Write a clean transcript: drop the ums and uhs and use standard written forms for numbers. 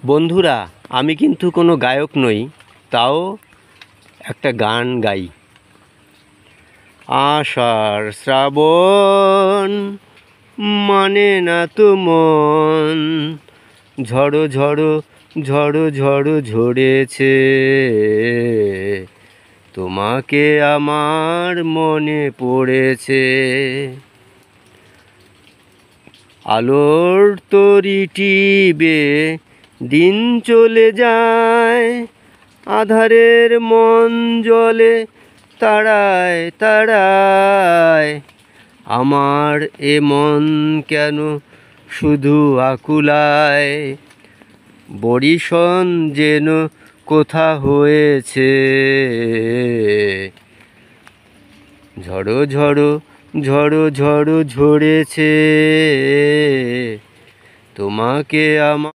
বন্ধুরা, আমি কিন্তু কোনো গায়ক নই, তাও একটা গান গাই। আষাঢ় শ্রাবণ মানে না তো মন, ঝড়ো ঝড়ো ঝড়ো ঝড়ো ঝরেছে, তোমাকে আমার মনে পড়েছে। আলোর তরি টিবে দিন চলে যায়, আধারের মন জলে তাড়ায় তাড়ায়। আমার এ মন কেন শুধু আকুলায়, বরিশন যেন কোথা হয়েছে। ঝড়ো ঝড়ো ঝড়ো ঝড়ো ঝরেছে, তোমাকে আমার